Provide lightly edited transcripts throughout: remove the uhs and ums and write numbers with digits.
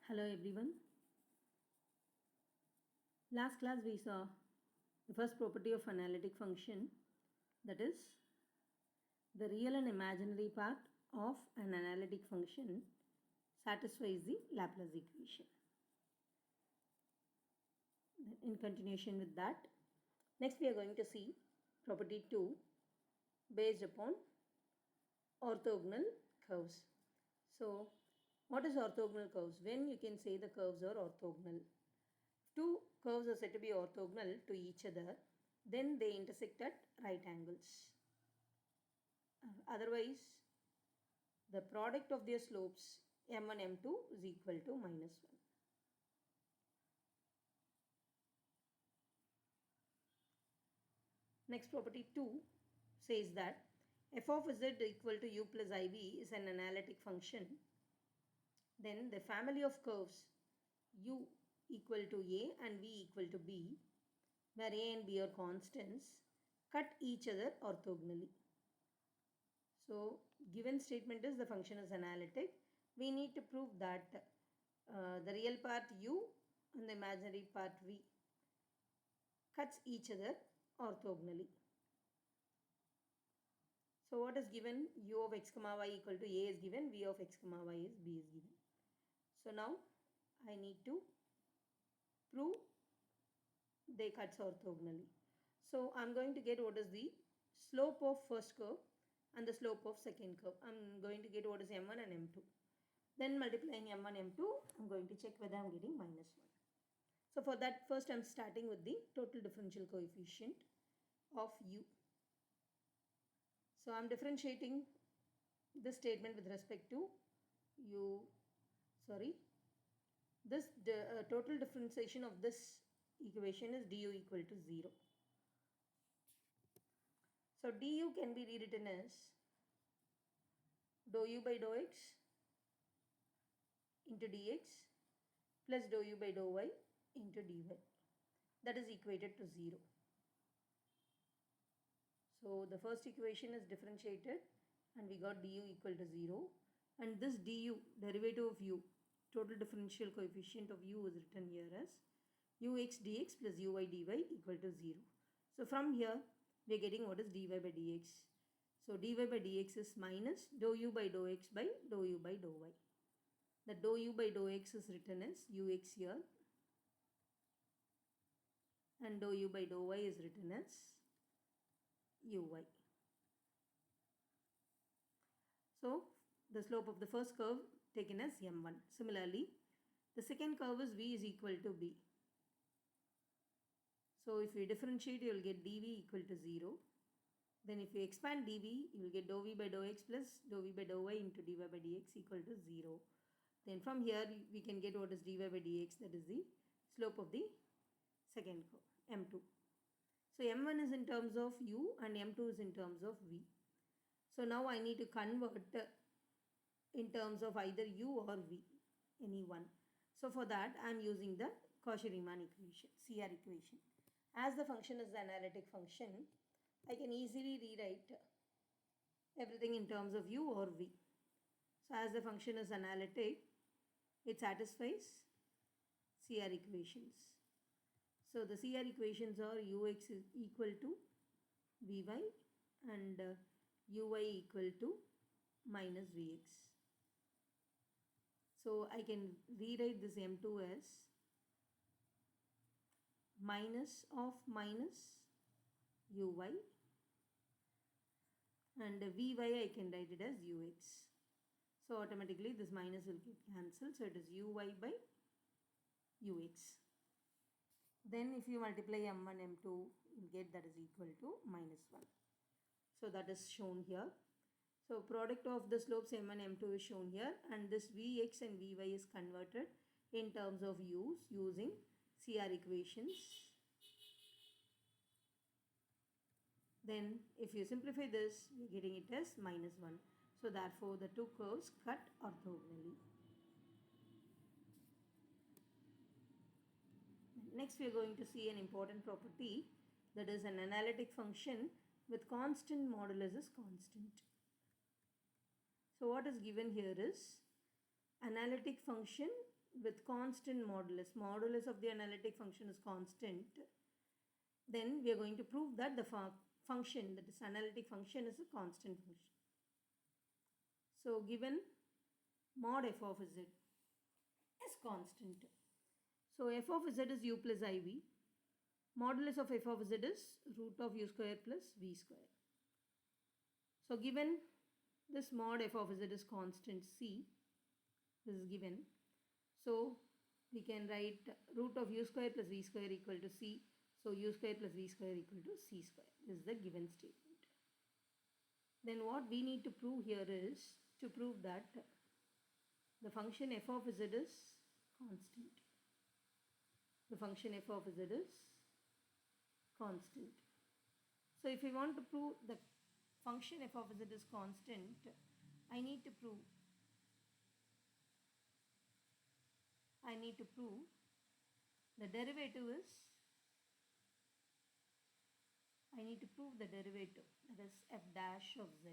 Hello everyone. Last class we saw the first property of analytic function, that is the real and imaginary part of an analytic function satisfies the Laplace equation. In continuation with that, next we are going to see property 2 based upon orthogonal curves. So what is orthogonal curves? When you can say the curves are orthogonal. Two curves are said to be orthogonal to each other, then they intersect at right angles. Otherwise, the product of their slopes m1 m2 is equal to -1. Next, property 2 says that f of z equal to u plus iv is an analytic function. Then the family of curves u equal to a and v equal to b, where a and b are constants, cut each other orthogonally. So given statement is the function is analytic. We need to prove that the real part u and the imaginary part v cuts each other orthogonally. So what is given? U of x comma y equal to a is given, v of x comma y is b is given. So now I need to prove they cuts orthogonally. So I'm going to get what is the slope of first curve and the slope of second curve. I'm going to get what is m1 and m2. Then multiplying m1, m2, I'm going to check whether I'm getting -1. So for that, first I'm starting with the total differential coefficient of u. So I'm differentiating this statement with respect to this total differentiation of this equation is du equal to 0. So du can be rewritten as dou u by dou x into dx plus dou u by dou y into dy. That is equated to 0. So the first equation is differentiated and we got du equal to 0. And this du, derivative of u, total differential coefficient of u is written here as ux dx plus uy dy equal to 0. So from here we are getting what is dy by dx. So dy by dx is minus dou u by dou x by dou u by dou y. The dou u by dou x is written as ux here and dou u by dou y is written as uy. So the slope of the first curve taken as m1. Similarly, the second curve is v is equal to b. So if you differentiate, you will get dv equal to 0. Then if you expand dv, you will get dou v by dou x plus dou v by dou y into dy by dx equal to 0. Then from here we can get what is dy by dx, that is the slope of the second curve, m2. So m1 is in terms of u and m2 is in terms of v. So now I need to convert in terms of either u or v, any one. So for that I am using the Cauchy-Riemann equation, CR equation. As the function is the analytic function, I can easily rewrite everything in terms of u or v. So as the function is analytic, it satisfies CR equations. So the CR equations are ux is equal to vy and uy equal to minus vx. So I can rewrite this m2 as minus of minus uy and vy I can write it as ux. So automatically this minus will get cancelled. So it is uy by ux. Then if you multiply m1, m2, you will get that is equal to -1. So that is shown here. So product of the slopes m1, m2 is shown here and this vx and vy is converted in terms of u's using CR equations. Then if you simplify this, we are getting it as -1. So therefore the two curves cut orthogonally. Next we are going to see an important property, that is an analytic function with constant modulus is constant. So what is given here is analytic function with constant modulus of the analytic function is constant, then we are going to prove that the function, that is analytic function, is a constant function. So given mod f of z is constant. So f of z is u plus iv. Modulus of f of z is root of u square plus v square. So given this mod f of z is constant c, this is given. So we can write root of u square plus v square equal to c. So u square plus v square equal to c square. This is the given statement. Then what we need to prove here is to prove that the function f of z is constant. The function f of z is constant. So if we want to prove the function f of z is constant, I need to prove the derivative is, that is f dash of z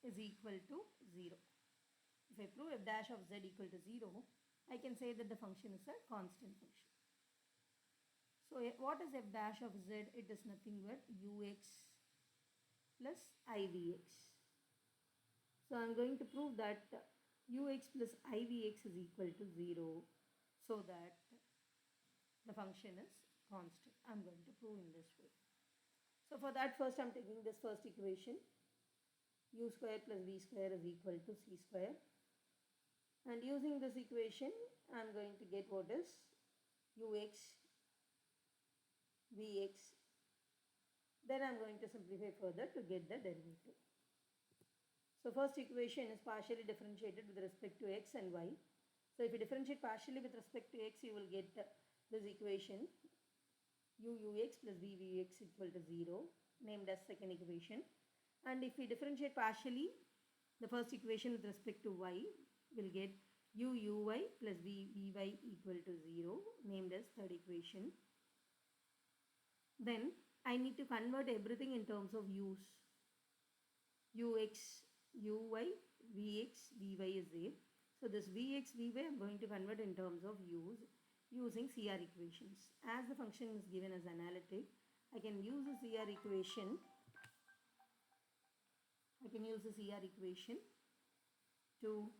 is equal to 0. If I prove f dash of z equal to 0, I can say that the function is a constant function. So what is f dash of z? It is nothing but ux plus ivx. So I am going to prove that ux plus ivx is equal to 0, so that the function is constant. I am going to prove in this way. So for that, first I am taking this first equation, u square plus v square is equal to c square, and using this equation I am going to get what is ux, vx. Then I am going to simplify further to get the derivative. So first equation is partially differentiated with respect to x and y. So if you differentiate partially with respect to x, you will get this equation ux plus vvx equal to 0, named as second equation. And if we differentiate partially the first equation with respect to y, we will get uuy plus vvy equal to 0, named as third equation. Then I need to convert everything in terms of u's. ux, uy, vx, vy is there. So this vx, vy I am going to convert in terms of u's using CR equations. As the function is given as analytic, I can use the CR equation. To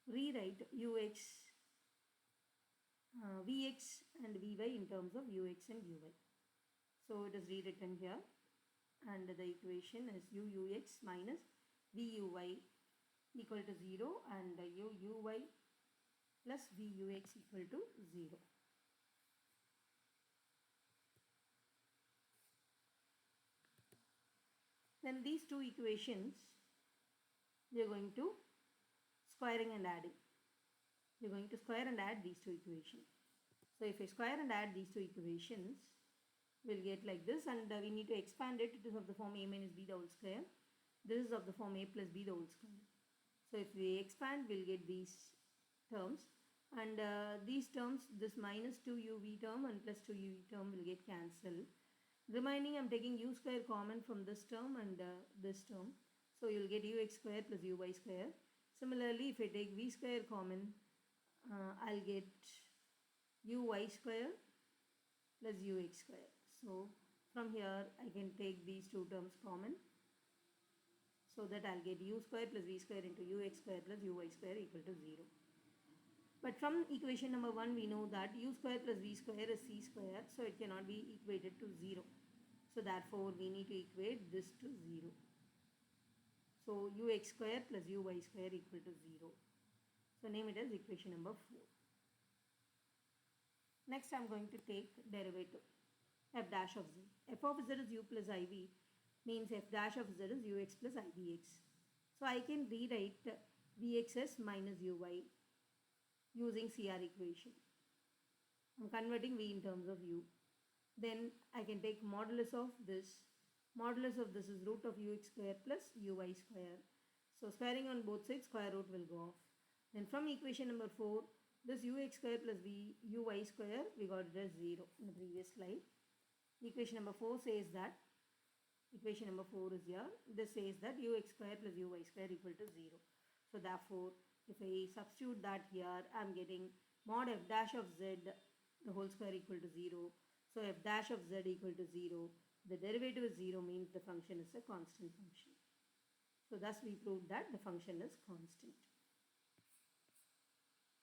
rewrite ux, vx and vy in terms of ux and uy. So it is rewritten here, and the equation is ux minus vuy equal to 0 and uuy plus vux equal to 0. Then these two equations we are going to squaring and adding. We are going to square and add these two equations. So if I square and add these two equations, we will get like this, and we need to expand it. It is of the form a minus b the whole square. This is of the form a plus b the whole square. So if we expand, we will get these terms, and these terms, this minus 2uv term and plus 2uv term will get cancelled. Remaining, I am taking u square common from this term and this term. So you will get ux square plus uy square. Similarly, if I take v square common, I will get uy square plus ux square. So from here I can take these two terms common, so that I will get u square plus v square into ux square plus uy square equal to 0. But from equation number 1 we know that u square plus v square is c square, so it cannot be equated to 0. So therefore we need to equate this to 0. So ux square plus uy square equal to 0. So name it as equation number 4. Next I am going to take derivative f dash of z. F of z is u plus iv, means f dash of z is ux plus ivx. So I can rewrite vx as minus uy using CR equation. I am converting v in terms of u. Then I can take modulus of this. Modulus of this is root of ux square plus uy square. So squaring on both sides, square root will go off. Then from equation number 4, this ux square plus uy square, we got it as 0 in the previous slide. Equation number 4 says that, equation number 4 is here, this says that ux square plus uy square equal to 0. So therefore, If I substitute that here, I'm getting mod f dash of z the whole square equal to 0. So f dash of z equal to 0. The derivative is 0 means the function is a constant function. So thus we proved that the function is constant.